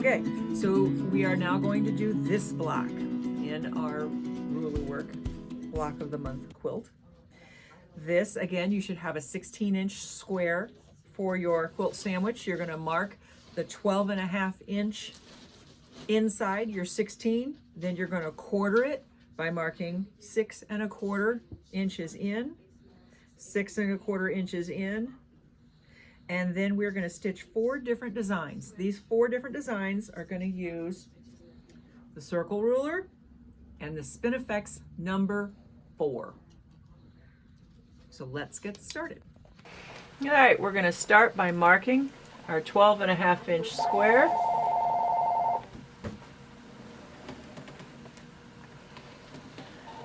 Okay, so we are now going to do this block in our ruler work block of the month quilt. This, again, you should have a 16-inch square for your quilt sandwich. You're going to mark the 12.5-inch inside your 16. Then you're going to quarter it by marking 6.25 inches in, 6.25 inches in, and then we're going to stitch 4 different designs. These 4 different designs are going to use the circle ruler and the Spinifex number 4. So let's get started. All right, we're going to start by marking our 12.5-inch square.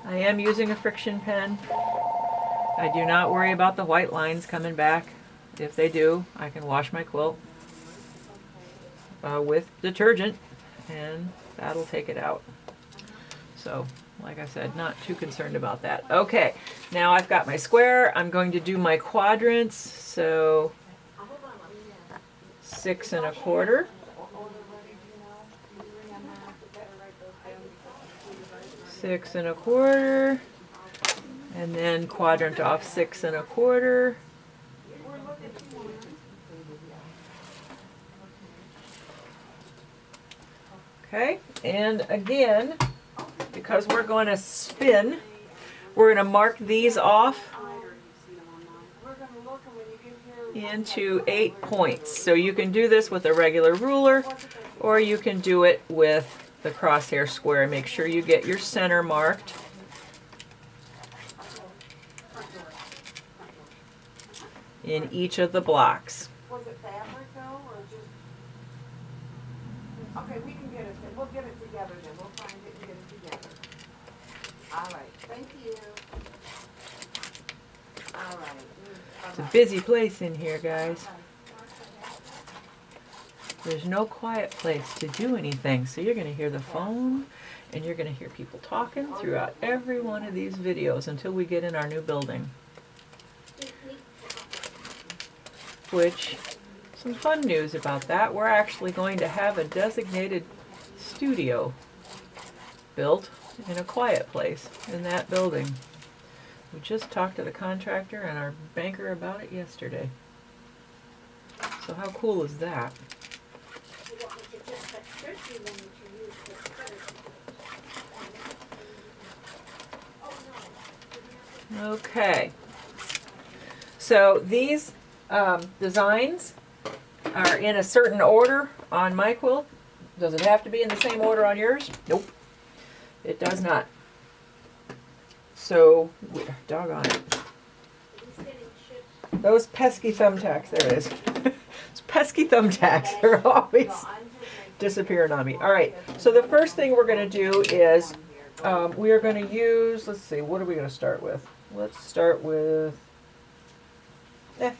I am using a friction pen. I do not worry about the white lines coming back. If they do, I can wash my quilt with detergent and that'll take it out. So, like I said, not too concerned about that. Okay, now I've got my square. I'm going to do my quadrants. So 6.25. 6.25, and then quadrant off 6.25. Okay, and again, because we're going to spin, we're going to mark these off into 8 points. So you can do this with a regular ruler, or you can do it with the crosshair square. Make sure you get your center marked. In each of the blocks. Was it fabric though, or just? Okay, we can get it. We'll get it together then. We'll find it and get it together. All right. Thank you. All right. It's a busy place in here, guys. There's no quiet place to do anything, so you're going to hear the phone and you're going to hear people talking throughout every one of these videos until we get in our new building. Which, some fun news about that, we're actually going to have a designated studio built in a quiet place in that building. We just talked to the contractor and our banker about it yesterday. So how cool is that? Okay, so these designs are in a certain order on my quilt. Does it have to be in the same order on yours? Nope, it does not. So, doggone it. Those pesky thumbtacks, there it is. Those pesky thumbtacks are always disappearing on me. All right, so the first thing we're going to do is we are going to use, let's see, what are we going to start with? Let's start with,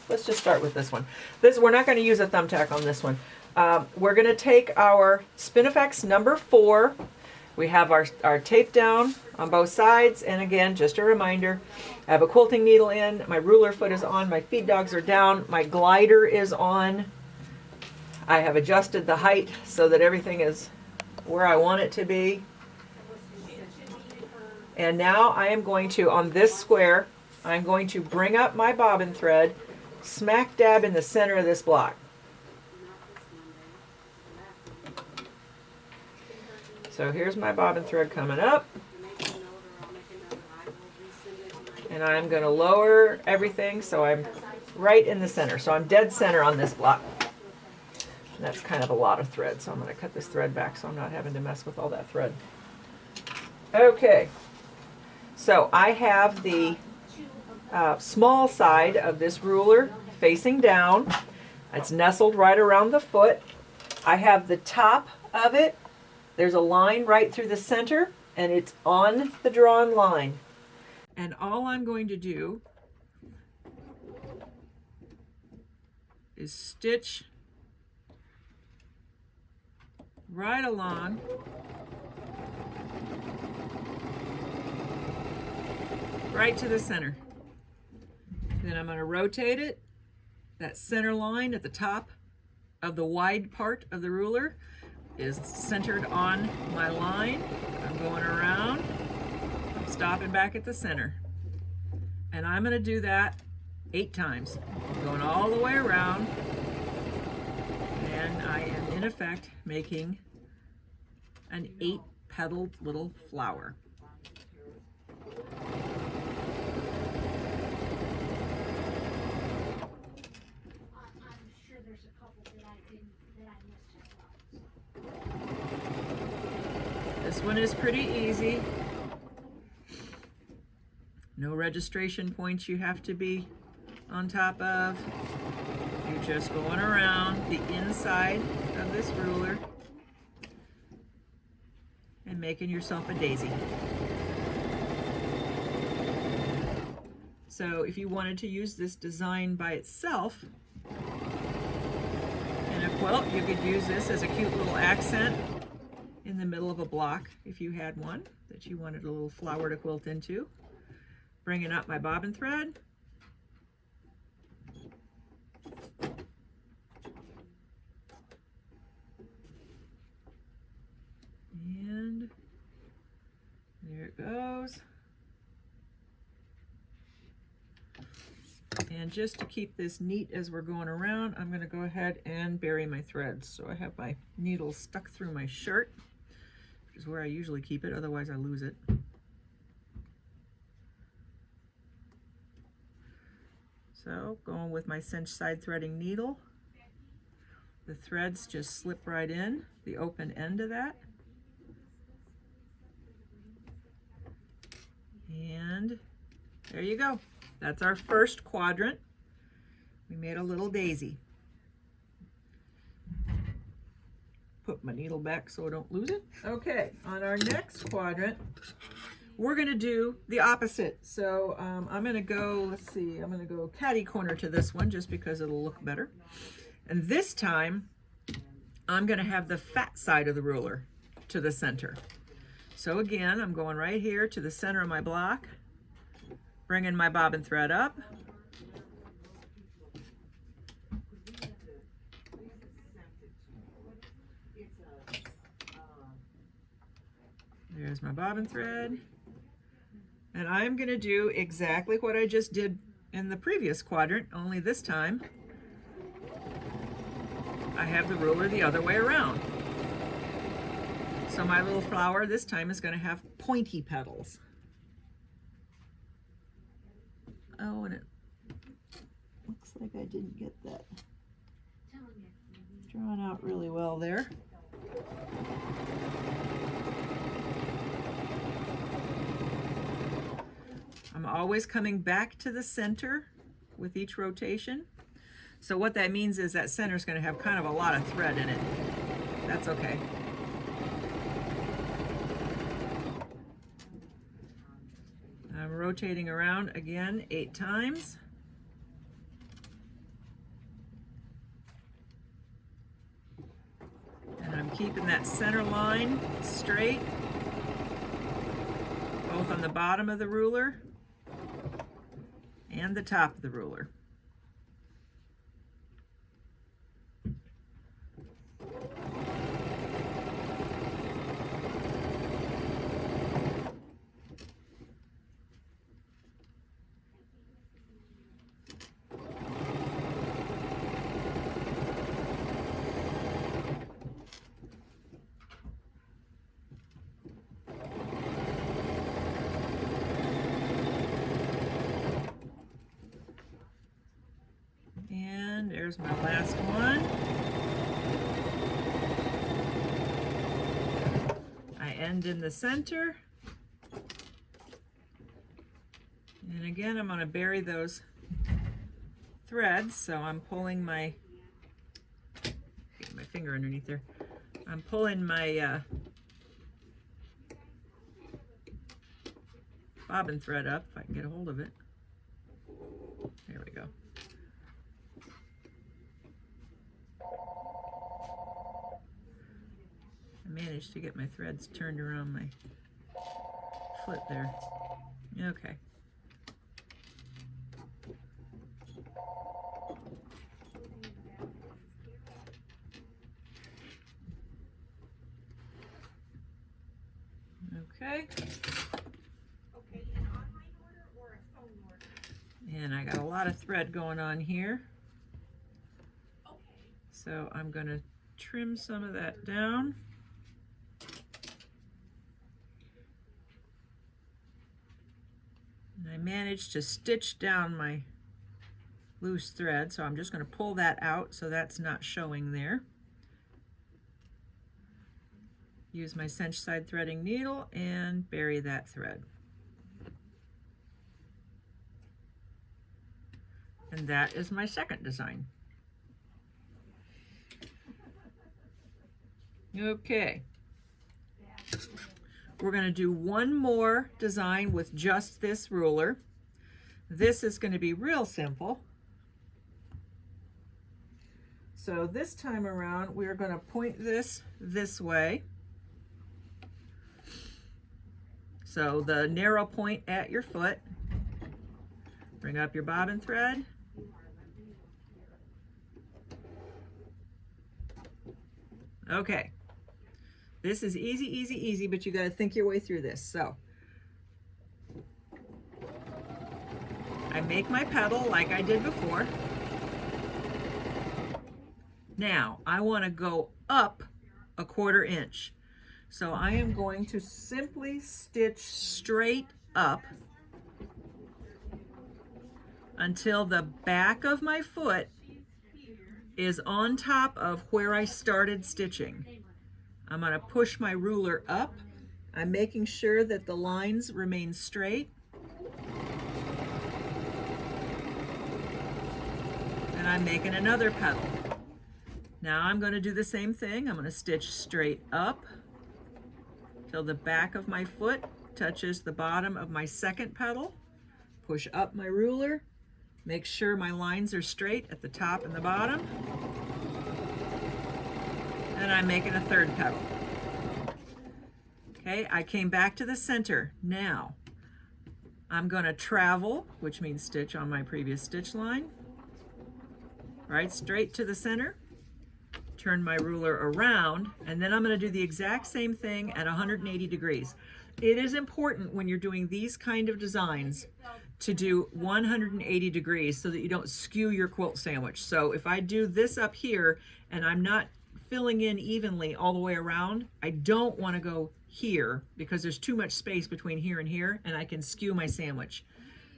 let's just start with this one. We're not going to use a thumbtack on this one. We're going to take our Spinifex number 4. We have our tape down on both sides, and again, just a reminder, I have a quilting needle in, my ruler foot is on, my feed dogs are down, my glider is on. I have adjusted the height so that everything is where I want it to be. And now I am going to, on this square, I'm going to bring up my bobbin thread smack dab in the center of this block. So here's my bobbin thread coming up. And I'm going to lower everything so I'm right in the center. So I'm dead center on this block. And that's kind of a lot of thread, so I'm going to cut this thread back so I'm not having to mess with all that thread. Okay. So I have the small side of this ruler facing down. It's nestled right around the foot. I have the top of it. There's a line right through the center, and it's on the drawn line. And all I'm going to do is stitch right along right to the center. Then I'm going to rotate it, that center line at the top of the wide part of the ruler. is centered on my line. I'm going around, I'm stopping back at the center. And I'm going to do that 8 times, going all the way around. And I am in effect making an 8-petaled little flower. This one is pretty easy. No registration points you have to be on top of. You're just going around the inside of this ruler and making yourself a daisy. So if you wanted to use this design by itself in a quilt, you could use this as a cute little accent in the middle of a block if you had one that you wanted a little flower to quilt into. Bringing up my bobbin thread. And there it goes. And just to keep this neat as we're going around, I'm going to go ahead and bury my threads. So I have my needle stuck through my shirt, which is where I usually keep it, otherwise I lose it. So going with my cinch side threading needle, the threads just slip right in the open end of that. And there you go. That's our first quadrant. We made a little daisy. Put my needle back so I don't lose it. Okay, on our next quadrant, we're gonna do the opposite. So I'm gonna go, let's see, I'm gonna go catty corner to this one just because it'll look better. And this time, I'm gonna have the fat side of the ruler to the center. So again, I'm going right here to the center of my block, bringing my bobbin thread up. There's my bobbin thread. And I'm going to do exactly what I just did in the previous quadrant, only this time I have the ruler the other way around. So my little flower this time is going to have pointy petals. Oh, and it looks like I didn't get that drawn out really well there. I'm always coming back to the center with each rotation. So what that means is that center is going to have kind of a lot of thread in it. That's okay. I'm rotating around again 8 times. And I'm keeping that center line straight, both on the bottom of the ruler and the top of the ruler. And there's my last one. I end in the center. And again, I'm going to bury those threads. So I'm pulling my, get my finger underneath there. I'm pulling my bobbin thread up, if I can get a hold of it. There we go. I managed to get my threads turned around my foot there. Okay. And I got a lot of thread going on here. So I'm going to trim some of that down. And I managed to stitch down my loose thread, so I'm just going to pull that out so that's not showing there. Use my cinch side threading needle and bury that thread. And that is my second design. Okay. We're going to do one more design with just this ruler. This is going to be real simple. So this time around, we're going to point this way. So the narrow point at your foot. Bring up your bobbin thread. Okay. This is easy, easy, easy, but you got to think your way through this. So I make my petal like I did before. Now I want to go up a 1/4 inch. So I am going to simply stitch straight up until the back of my foot is on top of where I started stitching. I'm going to push my ruler up. I'm making sure that the lines remain straight. And I'm making another petal. Now I'm going to do the same thing. I'm going to stitch straight up till the back of my foot touches the bottom of my second petal. Push up my ruler. Make sure my lines are straight at the top and the bottom. And I'm making a third petal. Okay, I came back to the center. Now I'm going to travel, which means stitch on my previous stitch line, right straight to the center. Turn my ruler around, and then I'm going to do the exact same thing at 180 degrees. It is important when you're doing these kind of designs to do 180 degrees so that you don't skew your quilt sandwich. So if I do this up here and I'm not filling in evenly all the way around, I don't want to go here because there's too much space between here and here, and I can skew my sandwich.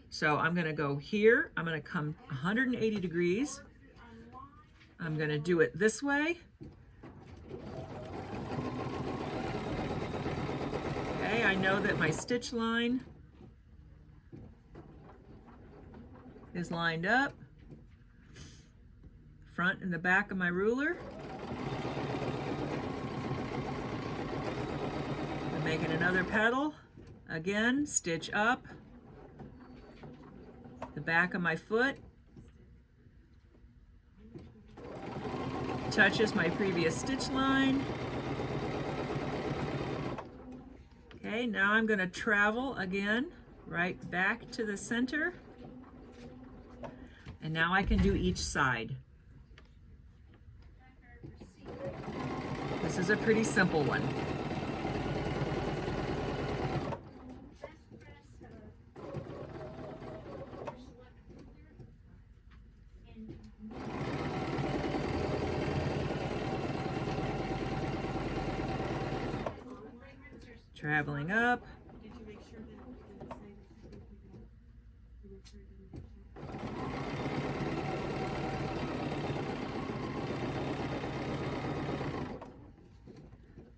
So I'm going to go here, I'm going to come 180 degrees. I'm going to do it this way. Okay, I know that my stitch line is lined up. Front and the back of my ruler. I'm making another petal. Again, stitch up. The back of my foot touches my previous stitch line. Okay, now I'm going to travel again right back to the center. And now I can do each side. This is a pretty simple one. Traveling up.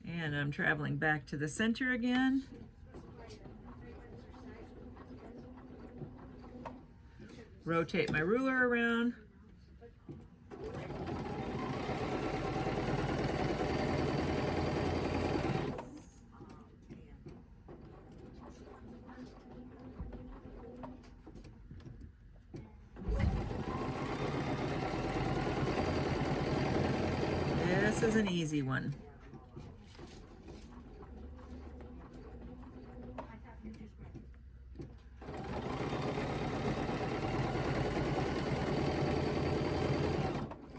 And I'm traveling back to the center again. Rotate my ruler around. This is an easy one.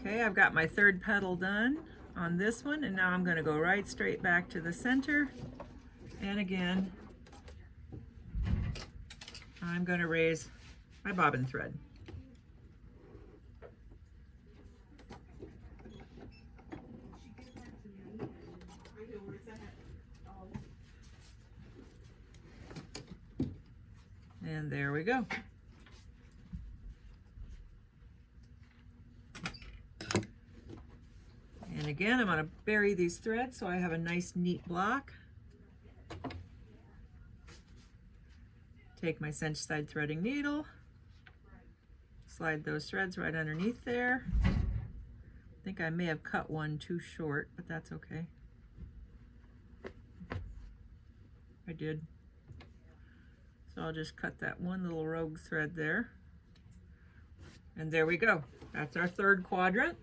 Okay, I've got my third petal done on this one, and now I'm going to go right straight back to the center. And again, I'm going to raise my bobbin thread. And there we go. And again, I'm going to bury these threads so I have a nice neat block. Take my cinch side threading needle, slide those threads right underneath there. I think I may have cut one too short, but that's okay. I did. So I'll just cut that one little rogue thread there. And there we go. That's our third quadrant.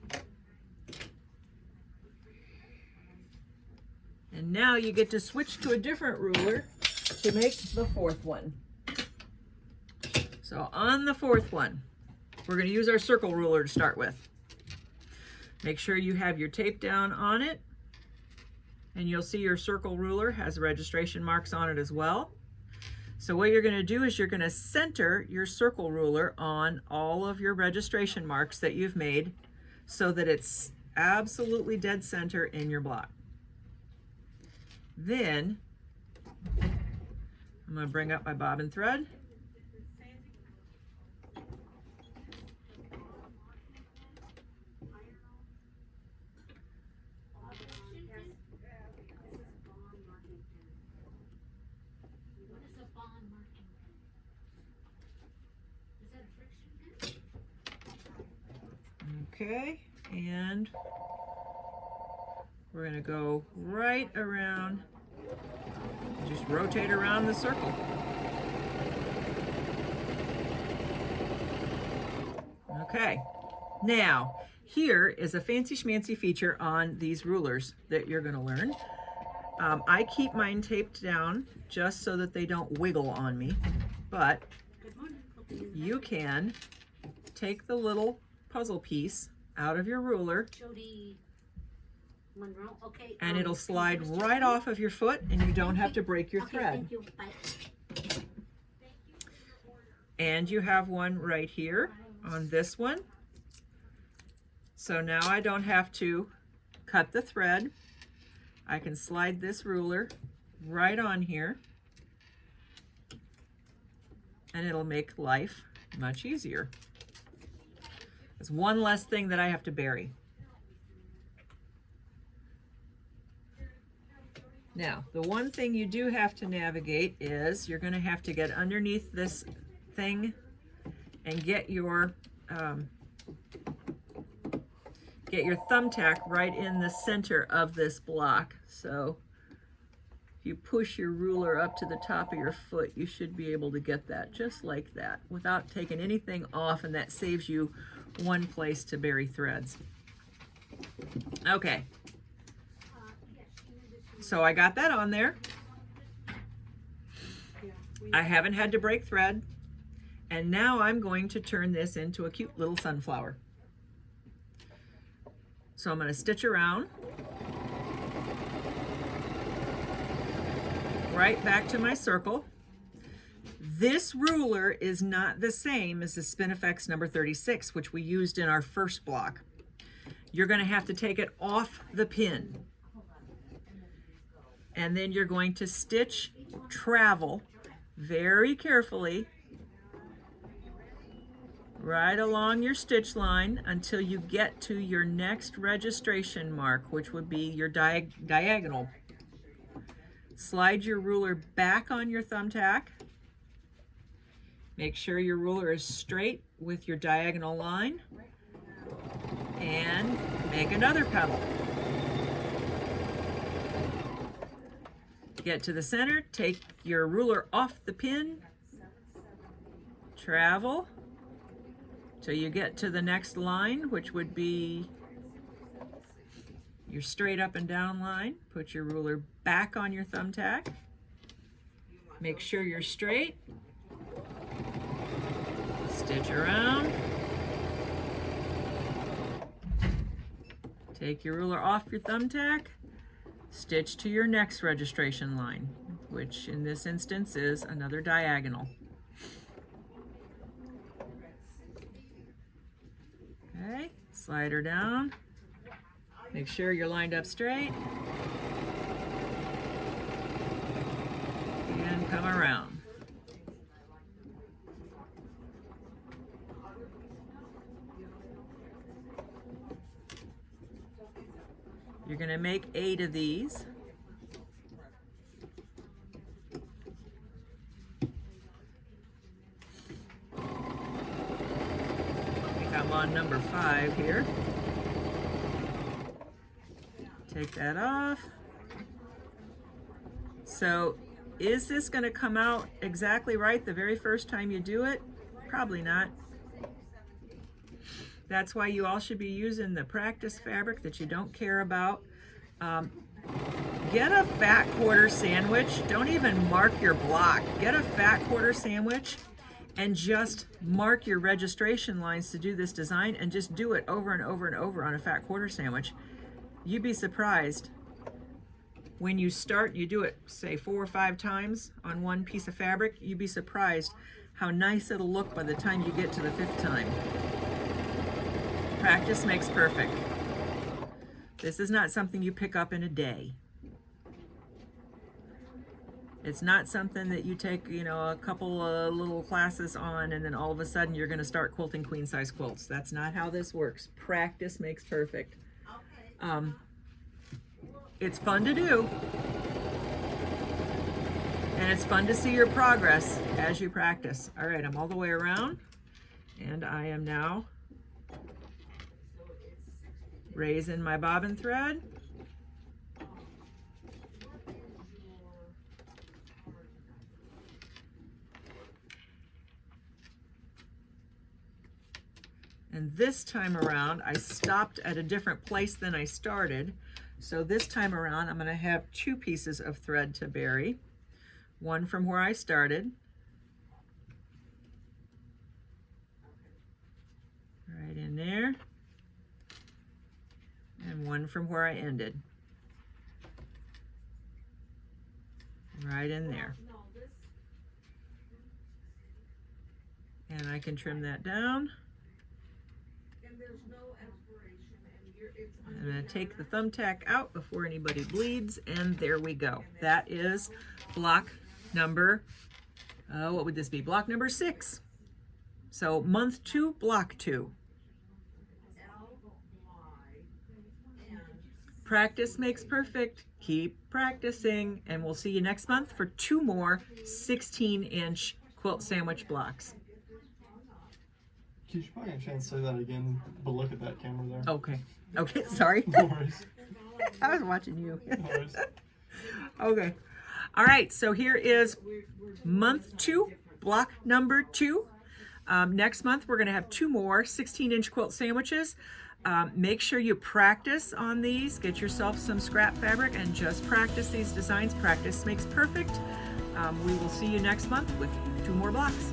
And now you get to switch to a different ruler to make the fourth one. So on the fourth one, we're going to use our circle ruler to start with. Make sure you have your tape down on it, and you'll see your circle ruler has registration marks on it as well. So what you're going to do is you're going to center your circle ruler on all of your registration marks that you've made so that it's absolutely dead center in your block. Then I'm going to bring up my bobbin thread. Okay, and we're going to go right around, just rotate around the circle. Okay, now here is a fancy schmancy feature on these rulers that you're going to learn. I keep mine taped down just so that they don't wiggle on me, but you can take the little puzzle piece out of your ruler and it'll slide right off of your foot and you don't have to break your thread. Thank you. Bye. And you have one right here on this one. So now I don't have to cut the thread. I can slide this ruler right on here and it'll make life much easier. It's one less thing that I have to bury. Now, the one thing you do have to navigate is you're going to have to get underneath this thing and get your thumbtack right in the center of this block. So if you push your ruler up to the top of your foot, you should be able to get that just like that without taking anything off, and that saves you one place to bury threads. Okay, so I got that on there. I haven't had to break thread, and now I'm going to turn this into a cute little sunflower. So I'm going to stitch around right back to my circle. This ruler is not the same as the Spinifex number 36, which we used in our first block. You're going to have to take it off the pin. And then you're going to stitch travel very carefully right along your stitch line until you get to your next registration mark, which would be your diagonal. Slide your ruler back on your thumbtack. Make sure your ruler is straight with your diagonal line, and make another petal. Get to the center, take your ruler off the pin, travel till you get to the next line, which would be your straight up and down line. Put your ruler back on your thumbtack. Make sure you're straight. Stitch around. Take your ruler off your thumbtack. Stitch to your next registration line, which in this instance is another diagonal. Slide her down. Make sure you're lined up straight. And come around. You're going to make 8 of these. I think I'm on number 5 here. Take that off. So, is this going to come out exactly right the very first time you do it? Probably not. That's why you all should be using the practice fabric that you don't care about. Get a fat quarter sandwich. Don't even mark your block. Get a fat quarter sandwich and just mark your registration lines to do this design, and just do it over and over and over on a fat quarter sandwich. You'd be surprised. When you start, you do it, say 4 or 5 times on one piece of fabric, you'd be surprised how nice it'll look by the time you get to the 5th time. Practice makes perfect. This is not something you pick up in a day. It's not something that you take, you know, a couple of little classes on and then all of a sudden you're going to start quilting queen size quilts. That's not how this works. Practice makes perfect. It's fun to do. And it's fun to see your progress as you practice. All right, I'm all the way around, and I am now raising my bobbin thread. And this time around, I stopped at a different place than I started. So this time around, I'm going to have 2 pieces of thread to bury. One from where I started. Right in there. And one from where I ended. Right in there. And I can trim that down. I'm going to take the thumbtack out before anybody bleeds, and there we go. That is block number, what would this be? Block number 6. So month 2, block 2. Practice makes perfect. Keep practicing, and we'll see you next month for 2 more 16-inch quilt sandwich blocks. You should probably have a chance to say that again, but look at that camera there. Okay. Okay, sorry. No worries. I was watching you. No worries. Okay. All right, so here is month 2, block number 2. Next month, we're going to have 2 more 16-inch quilt sandwiches. Make sure you practice on these. Get yourself some scrap fabric and just practice these designs. Practice makes perfect. We will see you next month with 2 more blocks.